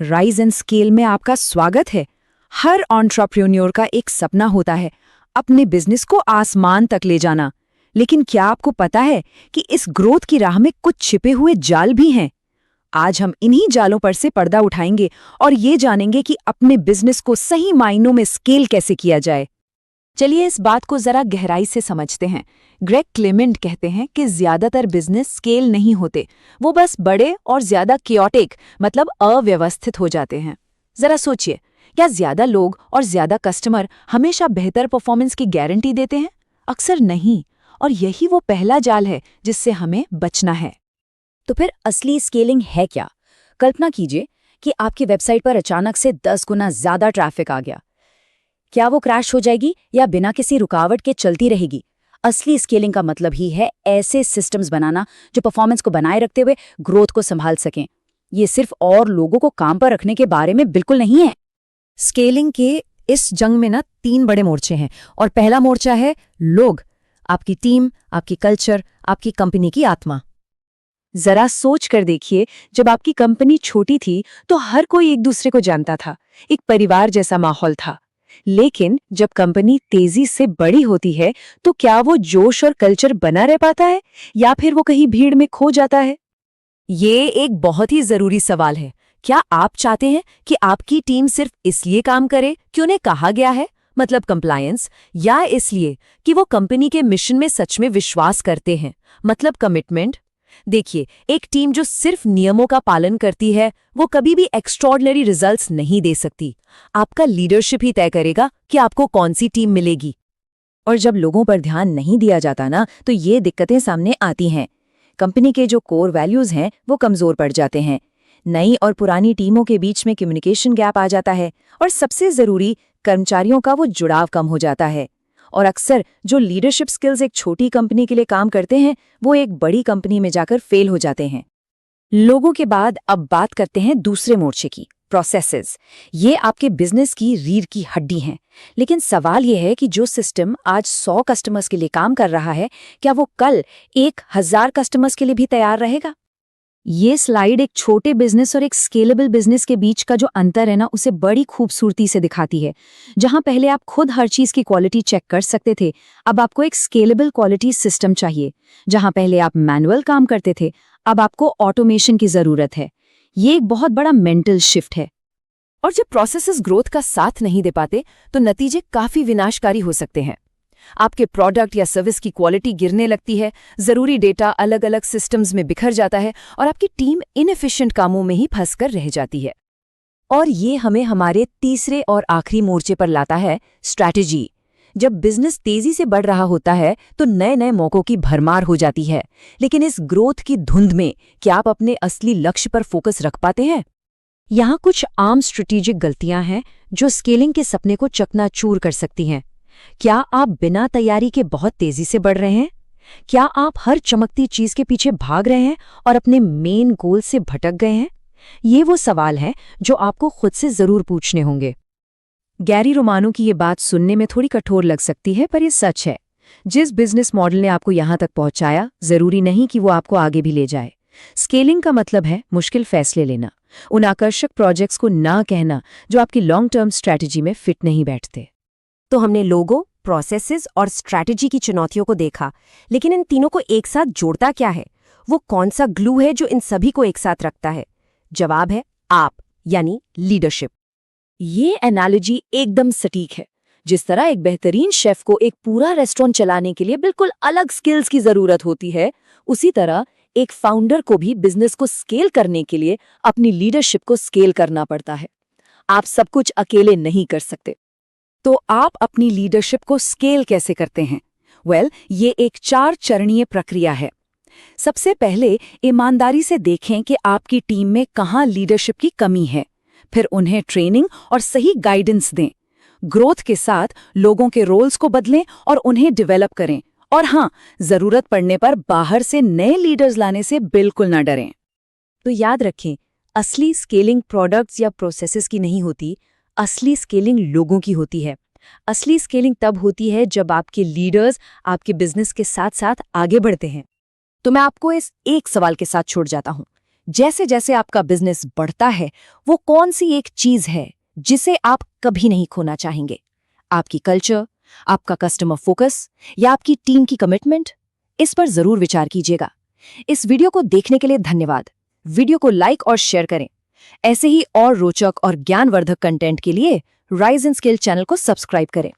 Rise and scale में आपका स्वागत है। हर एंटरप्रेन्योर का एक सपना होता है अपने बिजनेस को आसमान तक ले जाना। लेकिन क्या आपको पता है कि इस ग्रोथ की राह में कुछ छिपे हुए जाल भी हैं? आज हम इन्हीं जालों पर से पर्दा उठाएंगे और ये जानेंगे कि अपने बिजनेस को सही मायनों में स्केल कैसे किया जाए। चलिए इस बात को जरा गहराई से समझते हैं। ग्रेग क्लेमेंट कहते हैं कि ज्यादातर बिजनेस स्केल नहीं होते, वो बस बड़े और ज्यादा कियोटिक मतलब अव्यवस्थित हो जाते हैं। जरा सोचिए, क्या ज्यादा लोग और ज्यादा कस्टमर हमेशा बेहतर परफॉर्मेंस की गारंटी देते हैं? अक्सर नहीं, और यही वो पहला जाल है जिससे हमें बचना है। तो फिर असली स्केलिंग है क्या? कल्पना कीजिए कि आपकी वेबसाइट पर अचानक से 10 गुना ज्यादा ट्रैफिक आ गया। क्या वो क्रैश हो जाएगी या बिना किसी रुकावट के चलती रहेगी? असली स्केलिंग का मतलब ही है ऐसे सिस्टम्स बनाना जो परफॉर्मेंस को बनाए रखते हुए ग्रोथ को संभाल सकें। ये सिर्फ और लोगों को काम पर रखने के बारे में बिल्कुल नहीं है। स्केलिंग के इस जंग में 3 बड़े मोर्चे हैं और पहला मोर्चा है लोग, आपकी टीम, आपकी कल्चर, आपकी कंपनी की आत्मा। जरा सोच कर देखिए, जब आपकी कंपनी छोटी थी तो हर कोई एक दूसरे को जानता था, एक परिवार जैसा माहौल था। लेकिन जब कंपनी तेजी से बड़ी होती है तो क्या वो जोश और कल्चर बना रह पाता है या फिर वो कहीं भीड़ में खो जाता है? ये एक बहुत ही जरूरी सवाल है। क्या आप चाहते हैं कि आपकी टीम सिर्फ इसलिए काम करे कि उन्हें कहा गया है, मतलब कंप्लायंस, या इसलिए कि वो कंपनी के मिशन में सच में विश्वास करते हैं, मतलब कमिटमेंट? देखिए, एक टीम जो सिर्फ नियमों का पालन करती है वो कभी भी एक्स्ट्रॉर्डिनरी रिजल्ट्स नहीं दे सकती। आपका लीडरशिप ही तय करेगा कि आपको कौन सी टीम मिलेगी। और जब लोगों पर ध्यान नहीं दिया जाता ना, तो ये दिक्कतें सामने आती हैं। कंपनी के जो कोर वैल्यूज हैं वो कमजोर पड़ जाते हैं। नई और पुरानी टीमों के बीच में कम्युनिकेशन गैप आ जाता है और सबसे जरूरी, कर्मचारियों का वो जुड़ाव कम हो जाता है। और अक्सर जो लीडरशिप स्किल्स एक छोटी कंपनी के लिए काम करते हैं वो एक बड़ी कंपनी में जाकर फेल हो जाते हैं। लोगों के बाद अब बात करते हैं दूसरे मोर्चे की, प्रोसेसेस। ये आपके बिजनेस की रीढ़ की हड्डी हैं। लेकिन सवाल ये है कि जो सिस्टम आज 100 कस्टमर्स के लिए काम कर रहा है, क्या वो कल 1000 कस्टमर्स के लिए भी तैयार रहेगा? ये स्लाइड एक छोटे बिजनेस और एक स्केलेबल बिजनेस के बीच का जो अंतर है ना, उसे बड़ी खूबसूरती से दिखाती है। जहां पहले आप खुद हर चीज की क्वालिटी चेक कर सकते थे, अब आपको एक स्केलेबल क्वालिटी सिस्टम चाहिए। जहां पहले आप मैनुअल काम करते थे, अब आपको ऑटोमेशन की जरूरत है। ये एक बहुत बड़ा मेंटल शिफ्ट है। और जब प्रोसेसेस ग्रोथ का साथ नहीं दे पाते तो नतीजे काफी विनाशकारी हो सकते हैं। आपके प्रोडक्ट या सर्विस की क्वालिटी गिरने लगती है, जरूरी डेटा अलग अलग सिस्टम्स में बिखर जाता है और आपकी टीम इनएफिशिएंट कामों में ही फंसकर रह जाती है। और ये हमें हमारे तीसरे और आखिरी मोर्चे पर लाता है, स्ट्रैटेजी। जब बिजनेस तेजी से बढ़ रहा होता है तो नए नए मौकों की भरमार हो जाती है, लेकिन इस ग्रोथ की धुंध में क्या आप अपने असली लक्ष्य पर फोकस रख पाते हैं? यहाँ कुछ आम स्ट्रेटेजिक गलतियां हैं जो स्केलिंग के सपने को चकनाचूर कर सकती हैं। क्या आप बिना तैयारी के बहुत तेजी से बढ़ रहे हैं? क्या आप हर चमकती चीज के पीछे भाग रहे हैं और अपने मेन गोल से भटक गए हैं? ये वो सवाल हैं जो आपको खुद से जरूर पूछने होंगे। गैरी रोमानो की ये बात सुनने में थोड़ी कठोर लग सकती है, पर ये सच है। जिस बिजनेस मॉडल ने आपको यहां तक पहुंचाया, जरूरी नहीं कि वो आपको आगे भी ले जाए। स्केलिंग का मतलब है मुश्किल फैसले लेना, उन आकर्षक प्रोजेक्ट्स को ना कहना जो आपकी लॉन्ग टर्म स्ट्रैटेजी में फिट नहीं बैठते। तो हमने लोगों, प्रोसेसेस और स्ट्रैटेजी की चुनौतियों को देखा, लेकिन इन तीनों को एक साथ जोड़ता क्या है? वो कौन सा ग्लू है जो इन सभी को एक साथ रखता है? जवाब है आप, यानी लीडरशिप। ये एनालॉजी एकदम सटीक है। जिस तरह एक बेहतरीन शेफ को एक पूरा रेस्टोरेंट चलाने के लिए बिल्कुल अलग स्किल्स की जरूरत होती है, उसी तरह एक फाउंडर को भी बिजनेस को स्केल करने के लिए अपनी लीडरशिप को स्केल करना पड़ता है। आप सब कुछ अकेले नहीं कर सकते। तो आप अपनी लीडरशिप को स्केल कैसे करते हैं? ये एक 4 चरणीय प्रक्रिया है। सबसे पहले ईमानदारी से देखें कि आपकी टीम में कहाँ लीडरशिप की कमी है। फिर उन्हें ट्रेनिंग और सही गाइडेंस दें। ग्रोथ के साथ लोगों के रोल्स को बदलें और उन्हें डेवलप करें। और हाँ, जरूरत पड़ने पर बाहर से नए लीडर्स लाने से बिल्कुल ना डरें। तो याद रखें, असली स्केलिंग प्रोडक्ट्स या प्रोसेसेस की नहीं होती, असली स्केलिंग लोगों की होती है। असली स्केलिंग तब होती है जब आपके लीडर्स आपके बिजनेस के साथ साथ आगे बढ़ते हैं। तो मैं आपको इस एक सवाल के साथ छोड़ जाता हूं, जैसे जैसे आपका बिजनेस बढ़ता है, वो कौन सी एक चीज है जिसे आप कभी नहीं खोना चाहेंगे? आपकी कल्चर, आपका कस्टमर फोकस या आपकी टीम की कमिटमेंट? इस पर जरूर विचार कीजिएगा। इस वीडियो को देखने के लिए धन्यवाद। वीडियो को लाइक और शेयर करें। ऐसे ही और रोचक और ज्ञानवर्धक कंटेंट के लिए राइज एंड स्किल चैनल को सब्सक्राइब करें।